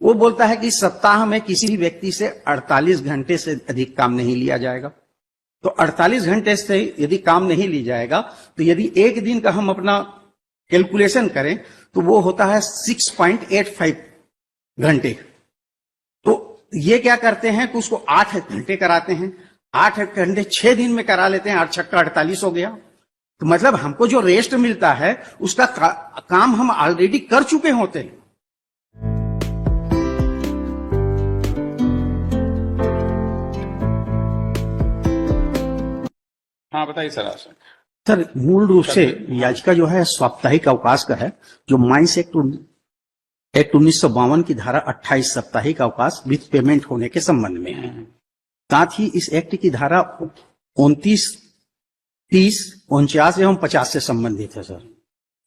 वो बोलता है कि सप्ताह में किसी भी व्यक्ति से 48 घंटे से अधिक काम नहीं लिया जाएगा। तो 48 घंटे से यदि काम नहीं लिया जाएगा तो यदि एक दिन का हम अपना कैलकुलेशन करें तो वो होता है 6.85 घंटे। तो ये क्या करते हैं कि उसको 8 घंटे कराते हैं, 8 घंटे 6 दिन में करा लेते हैं, 8 छक्का 48 हो गया। तो मतलब हमको जो रेस्ट मिलता है उसका काम हम ऑलरेडी कर चुके होते हैं। हाँ बताइए सर। सर मूल रूप से याचिका जो है साप्ताहिक अवकाश का है, जो माइंस एक्ट 1952 की धारा 28 साप्ताहिक अवकाश विथ पेमेंट होने के संबंध में है। साथ ही इस एक्ट की धारा 29, 30, 49 एवं 50 से संबंधित है। सर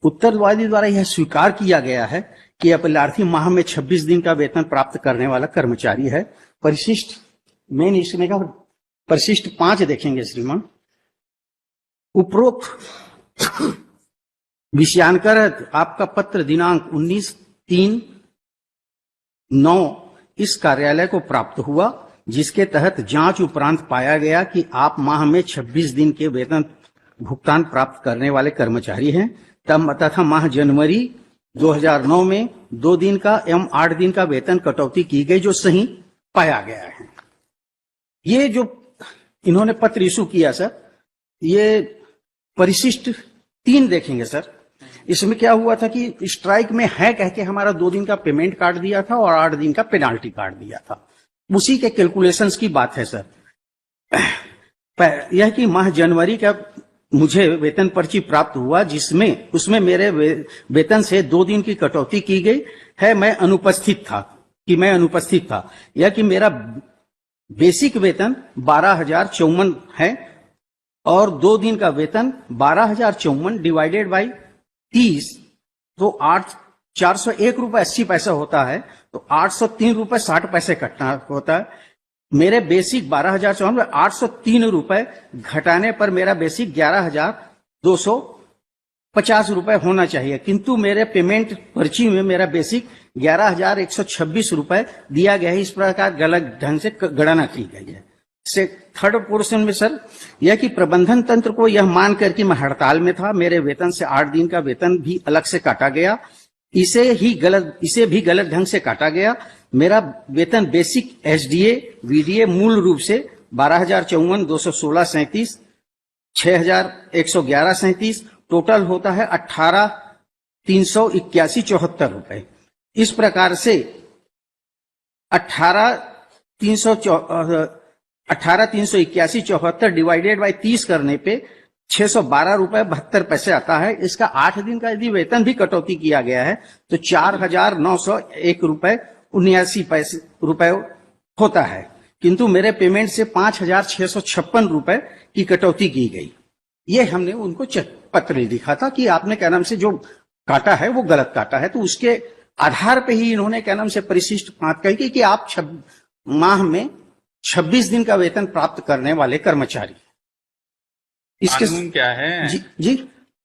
उत्तरवादी द्वारा यह स्वीकार किया गया है कि अपराधी माह में 26 दिन का वेतन प्राप्त करने वाला कर्मचारी है। परिशिष्ट मेन इसमें का परिशिष्ट 5 देखेंगे श्रीमान। उपरोक्त विषयांकर आपका पत्र दिनांक 19/3/9 इस कार्यालय को प्राप्त हुआ, जिसके तहत जांच उपरांत पाया गया कि आप माह में 26 दिन के वेतन भुगतान प्राप्त करने वाले कर्मचारी हैं। तथा माह जनवरी 2009 में 2 दिन का एवं 8 दिन का वेतन कटौती की गई, जो सही पाया गया है। ये जो इन्होंने पत्र इशू किया सर, ये परिशिष्ट 3 देखेंगे सर। इसमें क्या हुआ था कि स्ट्राइक में है कह के हमारा 2 दिन का पेमेंट काट दिया था और 8 दिन का पेनाल्टी काट दिया था। उसी के कैलकुलेशंस की बात है सर। यह कि माह जनवरी का मुझे वेतन पर्ची प्राप्त हुआ, जिसमें उसमें मेरे वेतन से 2 दिन की कटौती की गई है। मैं अनुपस्थित था यह कि मेरा बेसिक वेतन 12,054 है और 2 दिन का वेतन 12,054 डिवाइडेड बाई 30 तो 401 रुपए 80 पैसा होता है। तो 803 रुपए 60 पैसे कटना होता है। मेरे बेसिक 12,054 803 रुपए घटाने पर मेरा बेसिक 11,250 रुपए होना चाहिए, किंतु मेरे पेमेंट पर्ची में मेरा बेसिक 11,126 रुपए दिया गया है। इस प्रकार गलत ढंग से गणना की गई है। से थर्ड पोर्शन में सर यह कि प्रबंधन तंत्र को यह मानकर कि मैं हड़ताल में था, मेरे वेतन से 8 दिन का वेतन भी अलग से काटा गया, इसे भी गलत ढंग से काटा गया। मेरा वेतन बेसिक एसडीए वीडीए मूल रूप से 12,054, 216, 37, 6,111, 37 टोटल होता है 18,381.74 रुपए। इस प्रकार से 18,381.74 डिवाइडेड बाई 30 करने पे 612 रुपए 72 पैसे आता है। इसका 8 दिन का यदि वेतन भी कटौती किया गया है तो 4,901 रुपए 79 रुपए होता है, किंतु मेरे पेमेंट से 5,656 रुपए की कटौती की गई। ये हमने उनको पत्र लिखा था कि आपने क्या नाम से जो काटा है वो गलत काटा है। तो उसके आधार पे ही इन्होंने क्या नाम से परिशिष्ट 5 कही कि आप माह में 26 दिन का वेतन प्राप्त करने वाले कर्मचारी। इसके कानून क्या है जी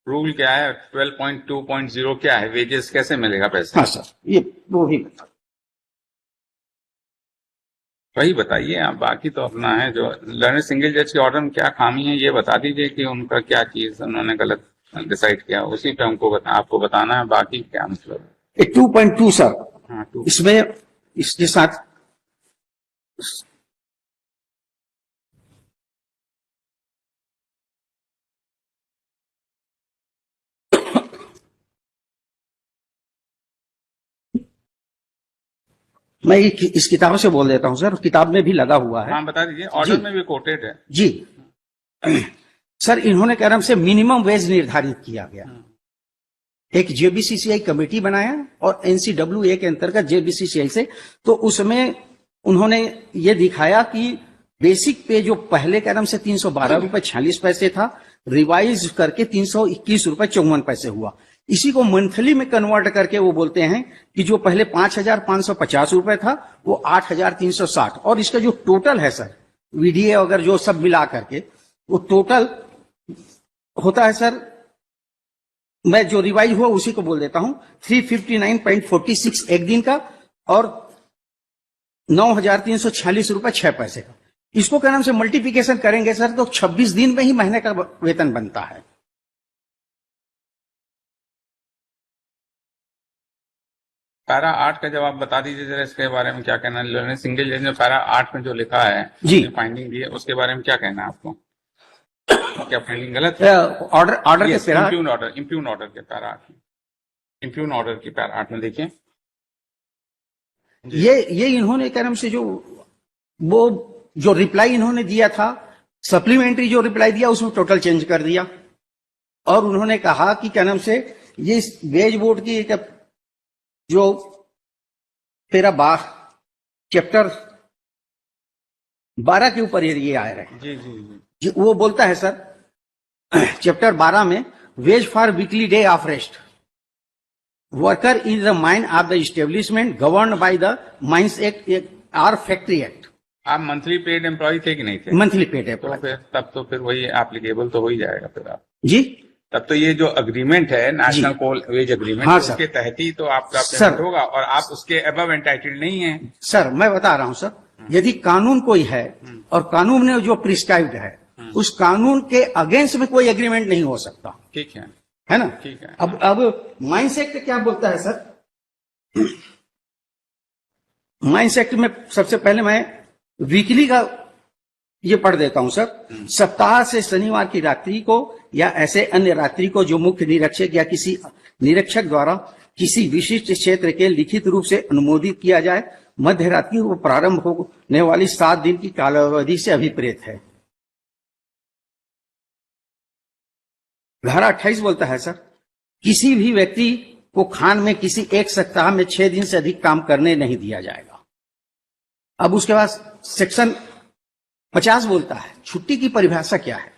रूल क्या है? 12.2.0 क्या है? वेजेस कैसे मिलेगा पैसा? हाँ सर, ये वो भी वही बताइए आप। बाकी तो अपना है जो लर्नर सिंगल जज के ऑर्डर में क्या खामी है ये बता दीजिए कि उनका क्या चीज उन्होंने गलत डिसाइड किया, उसी पे हमको आपको बताना है। बाकी क्या मतलब 2.2 सर। हाँ, इसमें इसके साथ मैं इस किताब से बोल देता हूं सर, किताब में भी लगा हुआ है। हाँ बता दीजिए, ऑर्डर में भी कोटेड है जी। सर इन्होंने क्या नाम से मिनिमम वेज निर्धारित किया गया, एक जेबीसीसीआई कमेटी बनाया और एनसीडब्ल्यूए के अंतर्गत जेबीसीसीआई से, तो उसमें उन्होंने ये दिखाया कि बेसिक पे जो पहले क्या नाम से 312 रुपए 46 पैसे था, रिवाइज करके 321 रुपए 54 पैसे हुआ। इसी को मंथली में कन्वर्ट करके वो बोलते हैं कि जो पहले 5,550 रुपए था वो 8,360, और इसका जो टोटल है सर वीडीए अगर जो सब मिला करके वो टोटल होता है सर, मैं जो रिवाइज हुआ उसी को बोल देता हूं, 359.46 एक दिन का और ₹9,346.06 का। इसको क्या नाम से मल्टीप्लिकेशन करेंगे सर तो 26 दिन में ही महीने का वेतन बनता है। पैरा 8 का जवाब बता दीजिए जरा, इसके बारे में क्या कहना है। लर्निंग सिंगल जज ने पैरा 8 में जो लिखा है, जी। फाइंडिंग दी है, उसके बारे में क्या कहना है आपको? क्या फाइंडिंग गलत है? ऑर्डर के पैरा इम्प्यून ऑर्डर के पैरा 8 में, इम्प्यून ऑर्डर के पैरा 8 में देखिए, ये इन्होंने क्या नाम से वो जो रिप्लाई इन्होंने दिया था, सप्लीमेंट्री जो रिप्लाई दिया उसमें टोटल चेंज कर दिया। और उन्होंने कहा कि क्या नाम से ये वेज बोर्ड की जो तेरा चैप्टर 12 के ऊपर ये आ रहे हैं। जी जी जी जी, वो बोलता है सर चैप्टर 12 में, ways for weekly day of rest worker in the mine of the establishment govern by the mines act और फैक्ट्री एक्ट। आप मंथली पेड एम्प्लॉय थे कि नहीं थे? मंथली पेड है तो फिर तब तो फिर वही एप्लीकेबल तो हो ही जाएगा फिर आप जी। तब तो ये जो अग्रीमेंट है नेशनल कोल वेज अग्रीमेंट, हाँ, उसके तहत ही तो आपका सर। पेमेंट होगा, और आप उसके अबव एंटाइटल्ड नहीं है। सर मैं बता रहा हूं सर, यदि कानून कोई है और कानून ने जो प्रिस्क्राइब्ड है उस कानून के अगेंस्ट में कोई एग्रीमेंट नहीं हो सकता, ठीक है ना? ठीक है। अब माइंस एक्ट क्या बोलता है सर? माइंस एक्ट में सबसे पहले मैं वीकली का ये पढ़ देता हूं सर। सप्ताह से शनिवार की रात्रि को या ऐसे अन्य रात्रि को जो मुख्य निरीक्षक या किसी निरीक्षक द्वारा किसी विशिष्ट क्षेत्र के लिखित रूप से अनुमोदित किया जाए, मध्य रात्रि को प्रारंभ होने वाली 7 दिन की कालावधि से अभिप्रेत है। धारा 28 बोलता है सर, किसी भी व्यक्ति को खान में किसी एक सप्ताह में 6 दिन से अधिक काम करने नहीं दिया जाएगा। अब उसके बाद सेक्शन 50 बोलता है, छुट्टी की परिभाषा क्या है?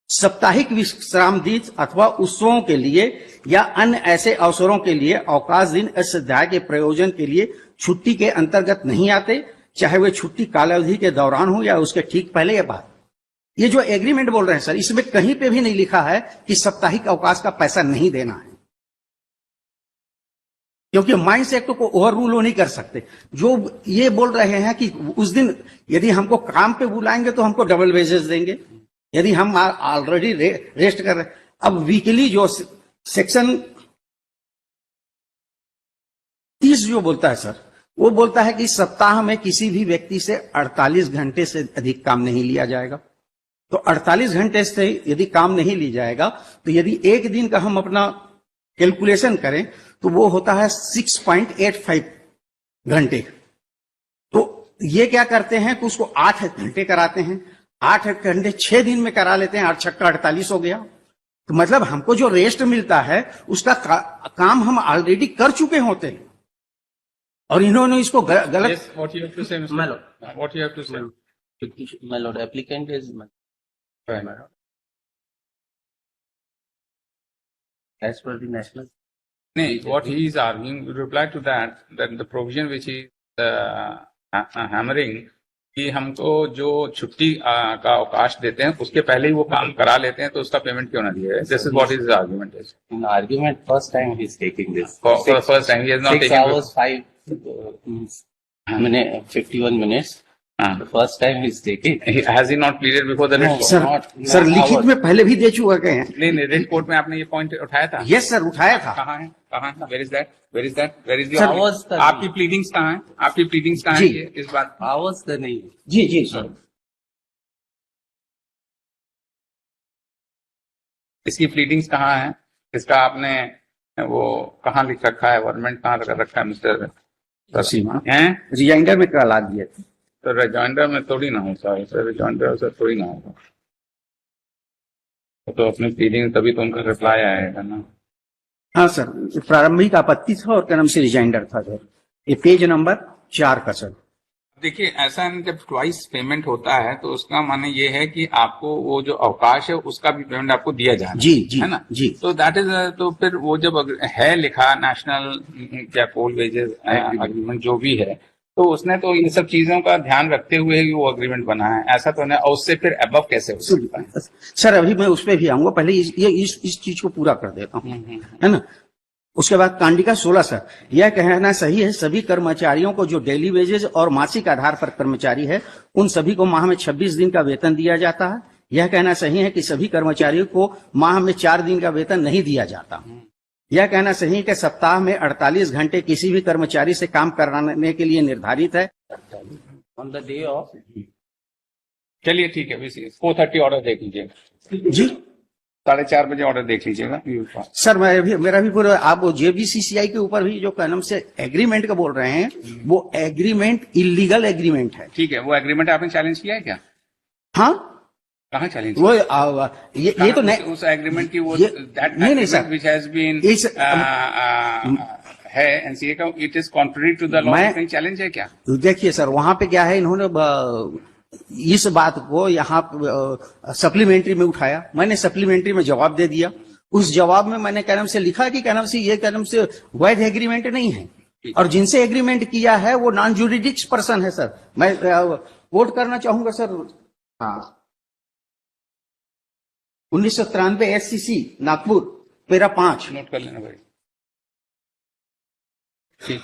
साप्ताहिक विश्राम दिन अथवा उत्सवों के लिए या अन्य ऐसे अवसरों के लिए अवकाश दिन इस अध्याय के प्रयोजन के लिए छुट्टी के अंतर्गत नहीं आते, चाहे वे छुट्टी कालावधि के दौरान हो या उसके ठीक पहले या बाद। ये जो एग्रीमेंट बोल रहे हैं सर, इसमें कहीं पे भी नहीं लिखा है कि साप्ताहिक अवकाश का पैसा नहीं देना है, क्योंकि माइंस एक्ट को ओवर रूल नहीं कर सकते। जो ये बोल रहे हैं कि उस दिन यदि हमको काम पे बुलाएंगे तो हमको डबल वेजेस देंगे, यदि हम ऑलरेडी रेस्ट कर रहे हैं। अब वीकली जो सेक्शन 30 जो बोलता है सर, वो बोलता है कि सप्ताह में किसी भी व्यक्ति से 48 घंटे से अधिक काम नहीं लिया जाएगा। तो 48 घंटे से यदि काम नहीं लिया जाएगा तो यदि एक दिन का हम अपना कैलकुलेशन करें तो वो होता है 6.85 घंटे। तो ये क्या करते हैं कि उसको 8 घंटे कराते हैं, 8 घंटे 6 दिन में करा लेते हैं, 8 छक्का 48 हो गया। तो मतलब हमको जो रेस्ट मिलता है उसका काम हम ऑलरेडी कर चुके होते हैं, और इन्होंने इसको गलत। Yes, what you have to say, Mr. My lord. What you have to say? My lord, applicant is Right. as per the national. No, what he is arguing, you reply to that the provision which is hammering कि हमको जो छुट्टी का अवकाश देते हैं उसके पहले ही वो काम करा लेते हैं, तो उसका पेमेंट क्यों ना दिया जाए? This is what his argument is. In argument, first time he is taking this. For the first time, he has not 6 taken. hours, 51 minutes. The first time he is taking. Has he not pleaded before the No. writ court? Sir not- sir लिखित hours. में पहले भी दे चुके हैं। नहीं, writ court में आपने ये पॉइंट उठाया था? यस सर, उठाया था। कहाँ है? Where is that? Where is Sir, the hours का आपकी प्लीडिंग्स कहाँ है? आपकी प्लीडिंग्स कहाँ है जी। ये इस बात? Hours का नहीं है. जी जी सर। इसकी प्लीडिंग्स कहाँ है? इसका आपने वो कहाँ लिख रखा है? गवर्नमेंट कहाँ रखा है मिस्टर सीमा हैं? रिजाइंडर में करा दिए थे। तो रिजॉइंडर में थोड़ी ना हो सर, रिजॉइंडर से थोड़ी ना होगा। तो अपनी प्लीडिंग तभी तो उनका रिप्लाई आएगा ना। हाँ सर, प्रारंभिक आपत्ति था और क्या नाम से रिजाइंडर था सर। ये पेज नंबर 4 का सर। देखिए, ऐसा है जब ट्वाइस पेमेंट होता है तो उसका माने ये है कि आपको वो जो अवकाश है उसका भी पेमेंट आपको दिया जाना जी जी है ना जी। तो दैट इज, तो फिर वो जब है लिखा नेशनल क्या कोल वेजेस अग्रीमेंट जो भी है, तो उसने तो इन सब चीजों का ध्यान रखते हुए ही वो अग्रीमेंट बना है। ऐसा तो नहीं, और उससे फिर अबव कैसे हो सकता है? सर अभी मैं उस पर भी आऊंगा, पहले इस चीज को पूरा कर देता हूँ, है ना। उसके बाद कांडिका 16 सर, यह कहना सही है सभी कर्मचारियों को जो डेली वेजेज और मासिक आधार पर कर्मचारी है उन सभी को माह में 26 दिन का वेतन दिया जाता है। यह कहना सही है कि सभी कर्मचारियों को माह में 4 दिन का वेतन नहीं दिया जाता। यह कहना सही है कि सप्ताह में 48 घंटे किसी भी कर्मचारी से काम कराने के लिए निर्धारित है। On the day of, चलिए ठीक है, 4:30 ऑर्डर देख लीजिएगा, जी 4:30 बजे ऑर्डर देख लीजिएगा। सर, मेरा भी पूरा, आप जेबीसीसीआई के ऊपर भी जो कानून से एग्रीमेंट का बोल रहे हैं वो एग्रीमेंट इलीगल एग्रीमेंट है। ठीक है, वो एग्रीमेंट आपने चैलेंज किया है क्या? हाँ, कहाँ चैलेंज? वो ये तो नहीं, उस एग्रीमेंट की वो नहीं सर, व्हिच हैज बीन है एनसीए का, it is contrary to the law, कहीं चैलेंज है क्या? देखिए सर, वहां पे क्या है, इन्होंने इस बात को यहाँ सप्लीमेंट्री में उठाया, मैंने सप्लीमेंट्री में जवाब दे दिया। उस जवाब में मैंने क्या नाम से लिखा कि क्या नाम से ये क्या नाम से वैध एग्रीमेंट नहीं है, और जिनसे एग्रीमेंट किया है वो नॉन जुडिडिक्स पर्सन है सर। मैं वोट करना चाहूंगा सर। हाँ, 1993 एससीसी नागपुर पैरा 5। नोट कर लेना भाई। ठीक,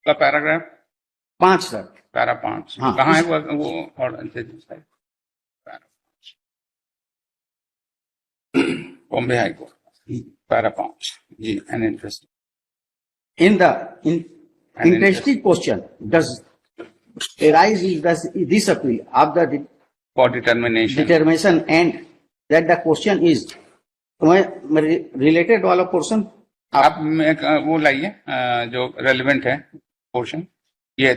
पैराग्राफ 5 सर, पैरा 5। हाँ, कहाँ है वो order? Bombay high court, para 5 जी। An interest in the interesting question does arise this appeal of the for determination determination and that the question is related वाला पोर्शन आप वो लाइए जो रेलिवेंट है पोर्शन। ये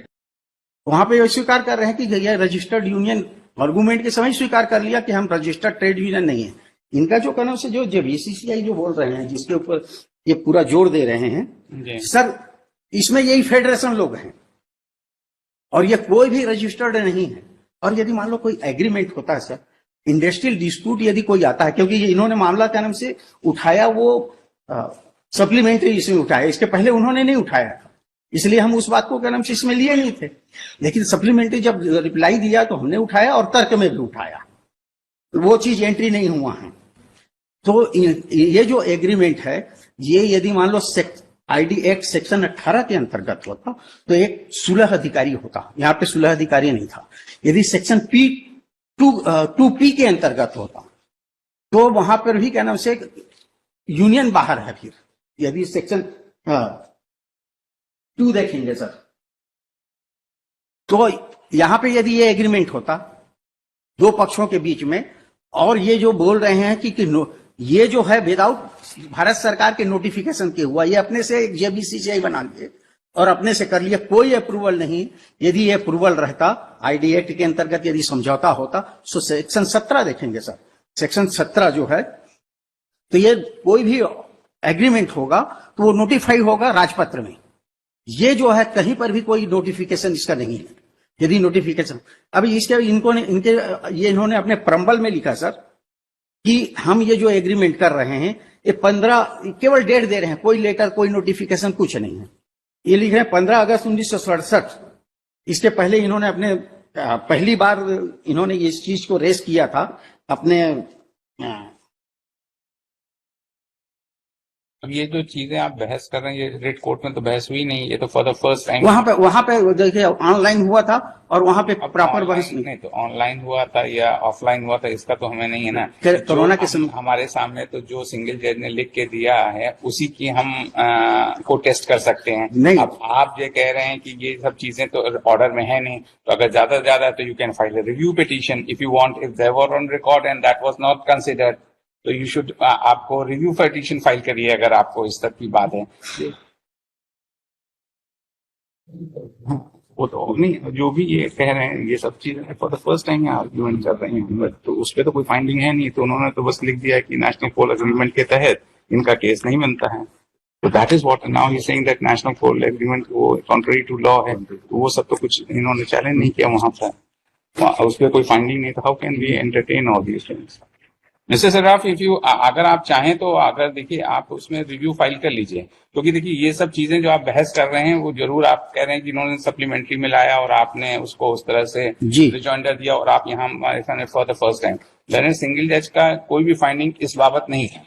वहां पे स्वीकार कर रहे हैं कि यह रजिस्टर्ड यूनियन आर्गुमेंट के समय स्वीकार कर लिया कि हम रजिस्टर्ड ट्रेड यूनियन नहीं है। इनका जो कहना से जो बीसीसीआई जो बोल रहे हैं, जिसके ऊपर ये पूरा जोर दे रहे हैं जी। सर, इसमें यही फेडरेशन लोग हैं और ये कोई भी रजिस्टर्ड नहीं है। और यदि मान लो कोई एग्रीमेंट होता है सर, इंडस्ट्रियल डिस्प्यूट यदि कोई आता है, क्योंकि इन्होंने मामला क्या नाम से उठाया वो सप्लीमेंट्री इसमें उठाया, इसके पहले उन्होंने नहीं उठाया था, इसलिए हम उस बात को क्या नाम से इसमें लिए नहीं थे। लेकिन सप्लीमेंट्री जब रिप्लाई दिया तो हमने उठाया और तर्क में भी उठाया, वो चीज एंट्री नहीं हुआ है। तो ये जो एग्रीमेंट है, ये यदि मान लो आईडी एक्ट सेक्शन 18 के अंतर्गत होता तो एक सुलह अधिकारी होता, यहाँ पे सुलह अधिकारी नहीं था। यदि सेक्शन P2P के अंतर्गत होता तो वहां पर भी क्या नाम से यूनियन बाहर है। फिर यदि सेक्शन 2 देखेंगे सर, तो यहां पे यदि ये एग्रीमेंट होता दो पक्षों के बीच में, और ये जो बोल रहे हैं कि ये जो है विदाउट भारत सरकार के नोटिफिकेशन के हुआ, ये अपने से जेबीसीसीआई बना लिए और अपने से कर लिया, कोई अप्रूवल नहीं। यदि ये अप्रूवल रहता आईडी एक्ट के अंतर्गत, यदि समझौता होता, तो सेक्शन 17 देखेंगे सर, सेक्शन 17 जो है, तो ये कोई भी एग्रीमेंट होगा तो वो नोटिफाई होगा राजपत्र में। ये जो है कहीं पर भी कोई नोटिफिकेशन इसका नहीं है। यदि नोटिफिकेशन अभी इन्होंने अपने प्रम्बल में लिखा सर कि हम ये जो एग्रीमेंट कर रहे हैं ये 15 केवल डेट दे रहे हैं, कोई लेटर कोई नोटिफिकेशन कुछ नहीं है। ये लिख रहे हैं 15 अगस्त 1967। इसके पहले इन्होंने अपने पहली बार इन्होंने इस चीज को रेस किया था अपने। अब ये जो चीजें आप बहस कर रहे हैं, ये रेड कोर्ट में तो बहस हुई नहीं, ये तो फॉर द फर्स्ट टाइम वहां पे देखिए ऑनलाइन हुआ था और वहां पे प्रॉपर बहस नहीं। तो ऑनलाइन हुआ था या ऑफलाइन हुआ था, इसका तो हमें नहीं है ना। कोरोना के समय हमारे सामने तो जो सिंगल जज ने लिख के दिया है उसी की हम को टेस्ट कर सकते हैं। नहीं, अब आप ये कह रहे हैं कि ये सब चीजें तो ऑर्डर में है नहीं, तो अगर ज्यादा से ज्यादा तो you can file a review petition if you want, if they were on record and that was not considered, तो यू शुड आपको रिव्यू पिटीशन फाइल करिए अगर आपको इस तक की बात है। वो तो नहीं, जो भी ये कह रहे हैं ये सब चीजें for the first time argument कर रहे हैं, तो उस पर तो कोई फाइंडिंग है नहीं। तो उन्होंने तो बस लिख दिया कि नेशनल कोल एग्रीमेंट के तहत इनका केस नहीं बनता है। तो that is what now he saying that national coal agreement वो कॉन्ट्ररी टू लॉ है। तो वो सब तो कुछ इन्होंने चैलेंज नहीं किया वहां पर, उस पर कोई फाइंडिंग नहीं था। How can we entertain all these things? Mister Saraf, if you अगर आप चाहें तो अगर देखिए आप उसमें रिव्यू फाइल कर लीजिए, क्योंकि देखिए ये सब चीजें जो आप बहस कर रहे हैं वो जरूर आप कह रहे हैं कि इन्होंने सप्लीमेंट्री में लाया और आपने उसको उस तरह से रिजॉइंडर दिया और आप यहाँ हमारे सामने for the first time. Learned single जज का कोई भी फाइंडिंग इस बाबत नहीं है।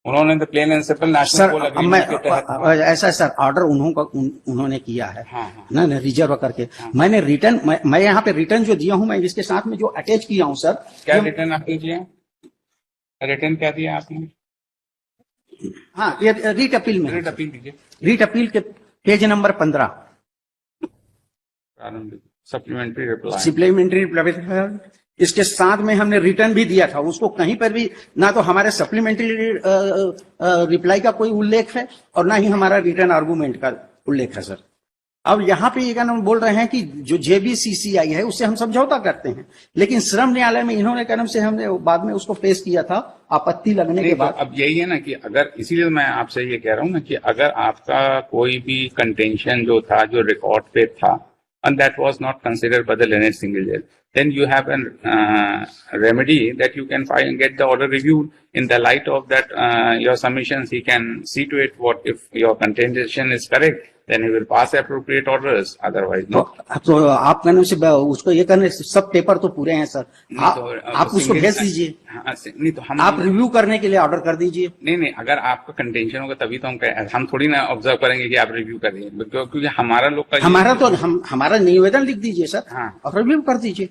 उन्होंने तो plain and simple national sir coal मैं एग्रीमेंट के तहत ऐसा है सर, ऑर्डर उन्होंने किया है हाँ, हाँ। ना रिजर्व करके। मैंने रिटर्न मैं यहाँ पे रिटर्न जो दिया हूँ, मैं इसके साथ में जो अटैच किया हूँ सर, क्या रिटर्न आपने दिया? रिटर्न क्या दिया आपने? हाँ ये रीट अपील में, रेट अपील दीजिए, रीट अपील के पेज नंबर 15, प्रारंभिक सप्लीमेंट्री रिप्लाई। सप्लीमेंट्री। इसके साथ में हमने रिटर्न भी दिया था, उसको कहीं पर भी ना तो हमारे सप्लीमेंट्री रिप्लाई का कोई उल्लेख है और ना ही हमारा रिटर्न आर्गूमेंट का उल्लेख है सर। अब यहाँ पे ये क्या नाम बोल रहे हैं कि जो JBCCI है उससे हम समझौता करते हैं, लेकिन श्रम न्यायालय में इन्होंने क्या नाम से हमने बाद में उसको पेश किया था आपत्ति लगने के नहीं, बाद। तो अब यही है ना कि अगर, इसीलिए मैं आपसे ये कह रहा हूँ ना कि अगर आपका कोई भी कंटेंशन जो था जो रिकॉर्ड पे था and that was not considered by the Leonard Single Judge, then you have an remedy that you can file and get the order reviewed. In the light of that, your submissions, he can see to it what if your contention is correct, then he will pass appropriate orders. Otherwise, no. तो आप कहने से उसको ये करने, सब paper तो पूरे हैं सर, आप उसको भेज दीजिए, हाँ, नहीं तो हम आप रिव्यू करने के लिए ऑर्डर कर दीजिए। नहीं, अगर आपका कंटेंशन होगा तभी तो हम थोड़ी ना ऑब्जर्व करेंगे कि आप रिव्यू करिए, क्योंकि हमारा लोग का हमारा निवेदन लिख दीजिए सर, हाँ। और रिव्यू कर दीजिए।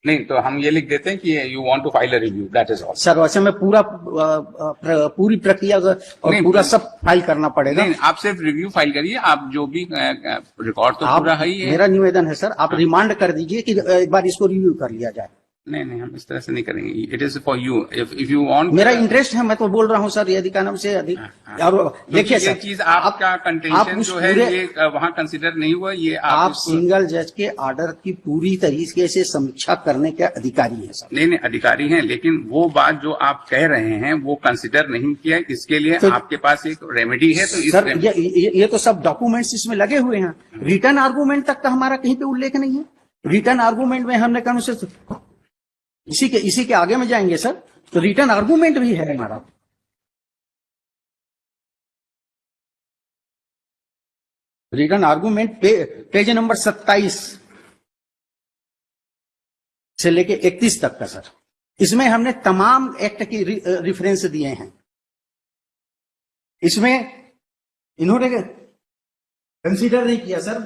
नहीं तो हम ये लिख देते हैं कि you want to file a review, that is all. Sir वैसे में पूरी प्रक्रिया और पूरा सब फाइल करना पड़ेगा। नहीं, आप सिर्फ रिव्यू फाइल करिए, आप जो भी रिकॉर्ड तो पूरा है ही है। मेरा निवेदन है सर, आप रिमांड कर दीजिए कि एक बार इसको रिव्यू कर लिया जाए। नहीं, हम इस तरह से नहीं करेंगे, it is for you, if you want. मेरा इंटरेस्ट है, मैं तो बोल रहा हूँ सर, यदि का नाम से अधिक। और देखिए ये सर, चीज आपका कंटेंशन जो है ये वहाँ कंसिडर नहीं हुआ, ये आप सिंगल जज के ऑर्डर की पूरी तरीके से समीक्षा करने के अधिकारी हैं सर। नहीं, अधिकारी हैं, लेकिन वो बात जो आप कह रहे हैं वो कंसिडर नहीं किया, इसके लिए तो आपके पास एक रेमेडी है। तो सर ये तो सब डॉक्यूमेंट्स इसमें लगे हुए हैं, रिटर्न आर्गूमेंट तक का हमारा कहीं पे उल्लेख नहीं है। रिटर्न आर्गूमेंट में हमने कहा से इसी के आगे में जाएंगे सर, तो रिटर्न आर्गूमेंट भी है हमारा। रिटर्न आर्गूमेंट पेज नंबर 27 से लेके 31 तक का सर, इसमें हमने तमाम एक्ट की रिफरेंस दिए हैं। इसमें इन्होंने कंसीडर नहीं किया sir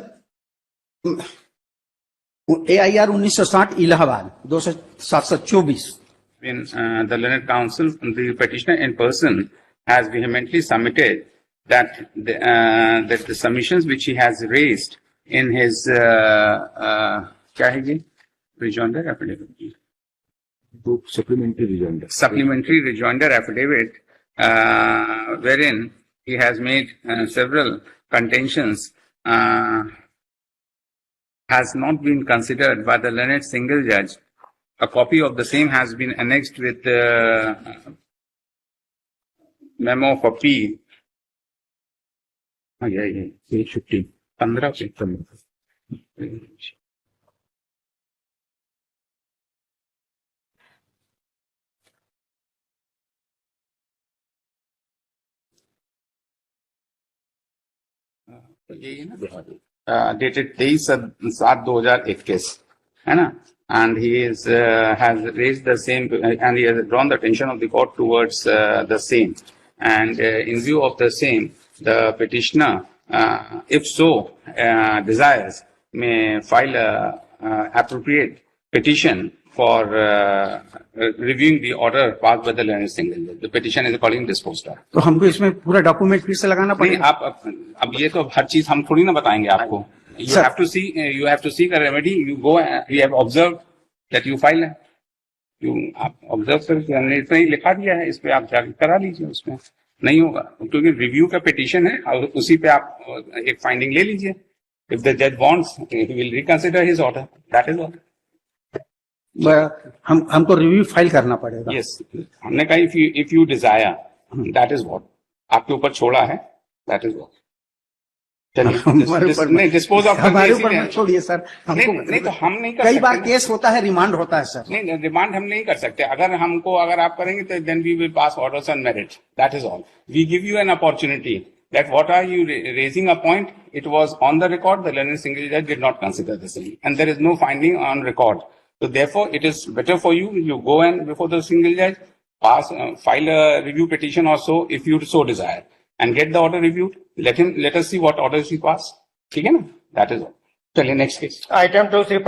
AIR 1960 Allahabad 2724। When the Learned Council, the petitioner in person has vehemently submitted that the submissions which he has raised in his क्या है ये rejoinder affidavit, supplementary rejoinder affidavit, wherein he has made several contentions, has not been considered by the Learned Single Judge. A copy of the same has been annexed with the memo of appeal. Page 15. 15. यही है ना, dated 23/7/2021 है ना, and he is has raised the same and he has drawn the attention of the court towards the same, and in view of the same, the petitioner, if so desires, may file a appropriate petition for reviewing the order passed by the Learned Single Judge. The petition is accordingly disposed of. तो हमको इसमें पूरा document फिर से लगाना नहीं, पड़ेगा। आप अब ये तो हर चीज हम थोड़ी ना बताएंगे आपको। You have to see, you have to seek a remedy. You go, you have observed that you file है, आप ऑब्जर्व करके हमने इतना ही लिखा दिया है, इस पे आप जाकर करा लीजिए, उसमें नहीं होगा क्योंकि रिव्यू का पिटीशन है और उसी पे आप एक फाइंडिंग ले लीजिए। इफ द जज wants he will reconsider his order, that is all. हमको रिव्यू फाइल करना पड़ेगा। यस, हमने कहा if you desire, that is what, आपके ऊपर छोड़ा है, दैट इज व्हाट। नहीं, डिस्पोज ऑफ हमारे ऊपर मत छोड़िए सर, नहीं तो हम नहीं कर कई सकते। बार केस होता है, रिमांड होता है सर। नहीं, रिमांड हम नहीं कर सकते। अगर आप करेंगे तो then we will pass orders on merit, that is all. We give you an opportunity that what are you raising a point, it was on the record, the Learned Single Judge did not consider the same, and there is no finding on record. So therefore, it is better for you, you go and before the single judge, file a review petition or so if you so desire and get the order reviewed. Let us see what orders he pass. ठीक है ना? That is all. चलिए next case. Item 2, Sri